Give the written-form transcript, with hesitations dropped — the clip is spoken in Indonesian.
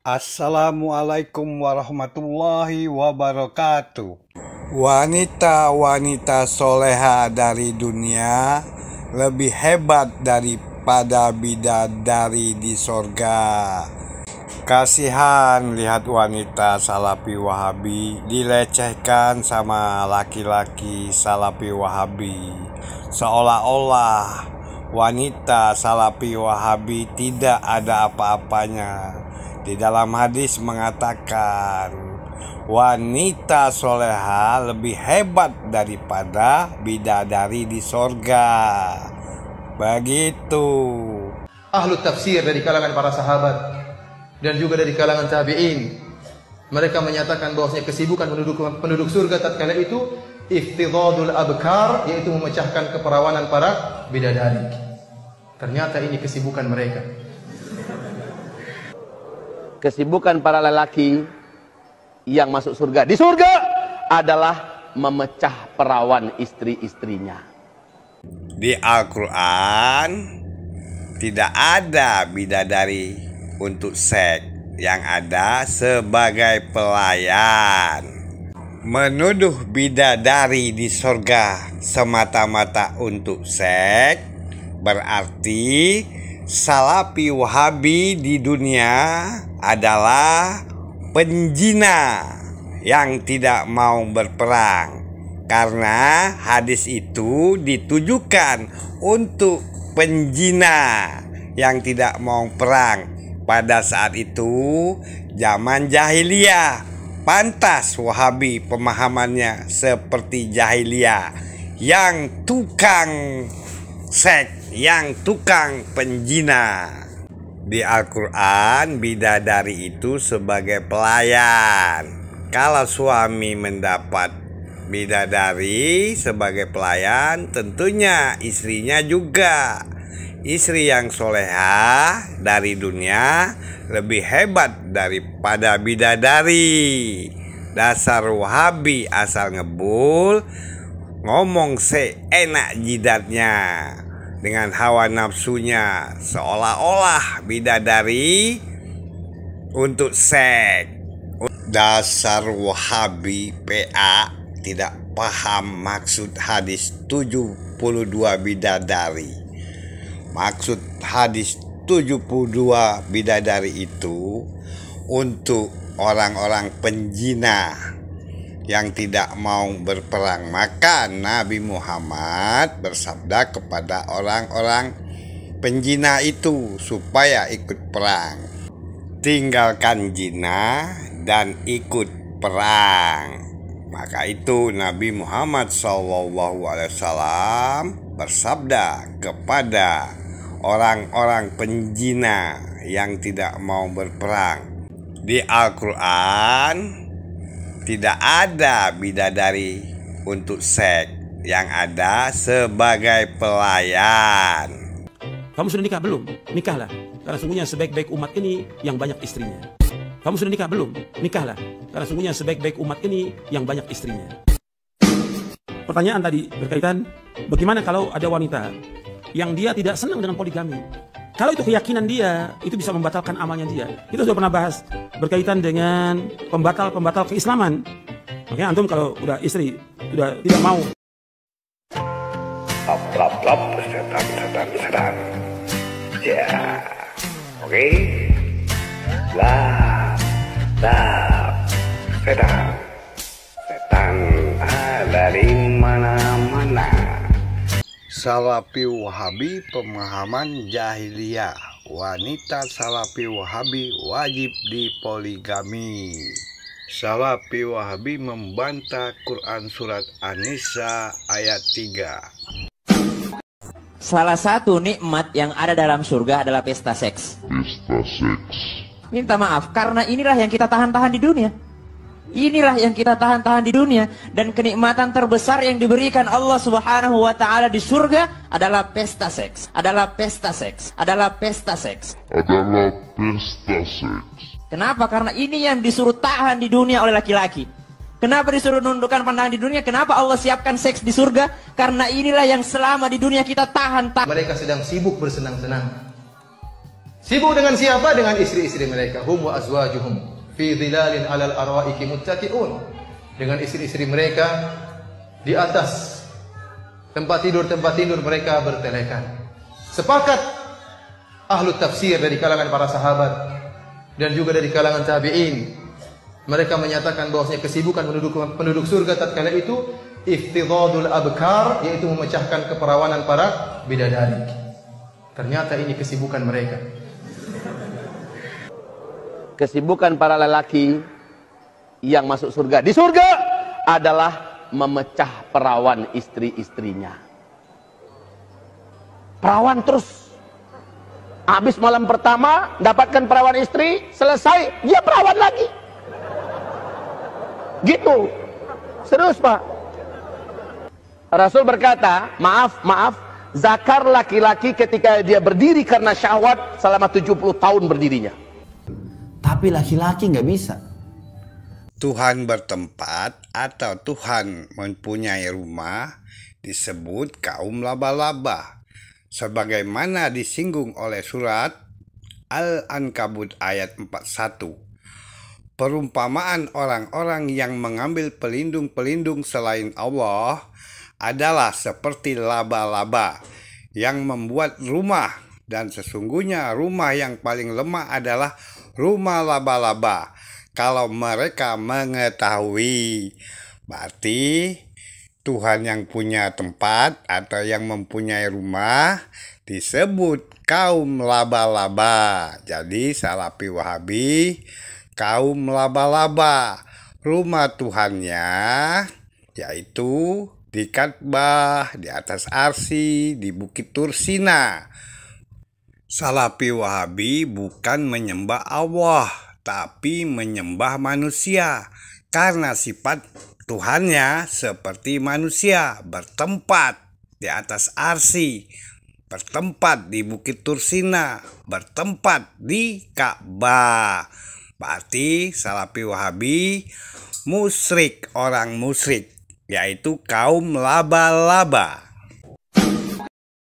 Assalamualaikum warahmatullahi wabarakatuh. Wanita-wanita soleha dari dunia lebih hebat daripada bidadari di sorga. Kasihan lihat wanita Salafi Wahabi dilecehkan sama laki-laki Salafi Wahabi, seolah-olah wanita Salafi Wahabi tidak ada apa-apanya. Di dalam hadis mengatakan wanita soleha lebih hebat daripada bidadari di sorga. Begitu. Ahlu tafsir dari kalangan para sahabat dan juga dari kalangan tabi'in, mereka menyatakan bahwasanya kesibukan penduduk surga tatkala itu iftidadul abkar, yaitu memecahkan keperawanan para bidadari. Ternyata ini kesibukan mereka. Kesibukan para lelaki yang masuk surga di surga adalah memecah perawan istri-istrinya. Di Al-Quran tidak ada bidadari untuk seks, yang ada sebagai pelayan. Menuduh bidadari di surga semata-mata untuk seks berarti Salafi Wahabi di dunia adalah penjina yang tidak mau berperang, karena hadis itu ditujukan untuk penjina yang tidak mau perang. Pada saat itu zaman jahiliyah, pantas Wahabi pemahamannya seperti jahiliyah, yang tukang seks, yang tukang penjina. Di Al-Quran bidadari itu sebagai pelayan. Kalau suami mendapat bidadari sebagai pelayan, tentunya istrinya juga. Istri yang soleha dari dunia lebih hebat daripada bidadari. Dasar Wahabi asal ngebul, ngomong seenak jidatnya dengan hawa nafsunya, seolah-olah bidadari untuk seks. Dasar Wahabi PA tidak paham maksud hadis 72 bidadari. Maksud hadis 72 bidadari itu untuk orang-orang penjina yang tidak mau berperang. Maka Nabi Muhammad bersabda kepada orang-orang penjina itu supaya ikut perang. Tinggalkan jina dan ikut perang. Maka itu Nabi Muhammad SAW bersabda kepada orang-orang penjina yang tidak mau berperang. Di Al-Quran tidak ada bidadari untuk seks, yang ada sebagai pelayan. Kamu sudah nikah belum? Nikahlah, karena sungguhnya sebaik-baik umat ini yang banyak istrinya. Kamu sudah nikah belum? Nikahlah, karena sungguhnya sebaik-baik umat ini yang banyak istrinya. Pertanyaan tadi berkaitan, bagaimana kalau ada wanita yang dia tidak senang dengan poligami? Kalau itu keyakinan dia, itu bisa membatalkan amalnya dia. Kita sudah pernah bahas berkaitan dengan pembatal keislaman. Makanya antum kalau udah istri sudah tidak mau. Setan. Ya. Oke. Lah. Setan ada di mana-mana. Salafi Wahabi pemahaman jahiliyah. Wanita Salafi Wahabi wajib dipoligami. Salafi Wahabi membantah Quran surat An-Nisa ayat 3. Salah satu nikmat yang ada dalam surga adalah pesta seks. Minta maaf, karena inilah yang kita tahan-tahan di dunia. Inilah yang kita tahan-tahan di dunia. Dan kenikmatan terbesar yang diberikan Allah Subhanahu wa ta'ala di surga adalah pesta seks. Kenapa? Karena ini yang disuruh tahan di dunia oleh laki-laki. Kenapa disuruh nundukkan pandangan di dunia? Kenapa Allah siapkan seks di surga? Karena inilah yang selama di dunia kita tahan. Mereka sedang sibuk bersenang-senang. Sibuk dengan siapa? Dengan istri-istri mereka. Hum wa azwajuhum fi dhilalin 'alal araiki muttaqi'un. Dengan istri-istri mereka di atas tempat tidur mereka bertelekan. Sepakat ahlu tafsir dari kalangan para sahabat dan juga dari kalangan tabi'in, mereka menyatakan bahwasanya kesibukan penduduk surga tatkala itu iftidadul abkar, yaitu memecahkan keperawanan para bidadari. Ternyata ini kesibukan mereka. Kesibukan para lelaki yang masuk surga di surga adalah memecah perawan istri-istrinya. Perawan terus. Habis malam pertama dapatkan perawan istri, selesai dia perawan lagi. Gitu. Serius, Pak. Rasul berkata, maaf, zakar laki-laki ketika dia berdiri karena syahwat selama 70 tahun berdirinya. Tapi laki-laki nggak bisa. Tuhan bertempat atau Tuhan mempunyai rumah disebut kaum laba-laba, sebagaimana disinggung oleh surat Al-Ankabut ayat 41. Perumpamaan orang-orang yang mengambil pelindung-pelindung selain Allah adalah seperti laba-laba yang membuat rumah, dan sesungguhnya rumah yang paling lemah adalah rumah laba-laba kalau mereka mengetahui. Berarti Tuhan yang punya tempat atau yang mempunyai rumah disebut kaum laba-laba. Jadi Salafi Wahabi kaum laba-laba, rumah Tuhannya yaitu di Ka'bah, di atas arsy, di Bukit Tursina. Salafi Wahabi bukan menyembah Allah, tapi menyembah manusia, karena sifat Tuhannya seperti manusia, bertempat di atas arsy, bertempat di Bukit Tursina, bertempat di Ka'bah. Berarti Salafi Wahabi musyrik, orang musyrik, yaitu kaum laba-laba.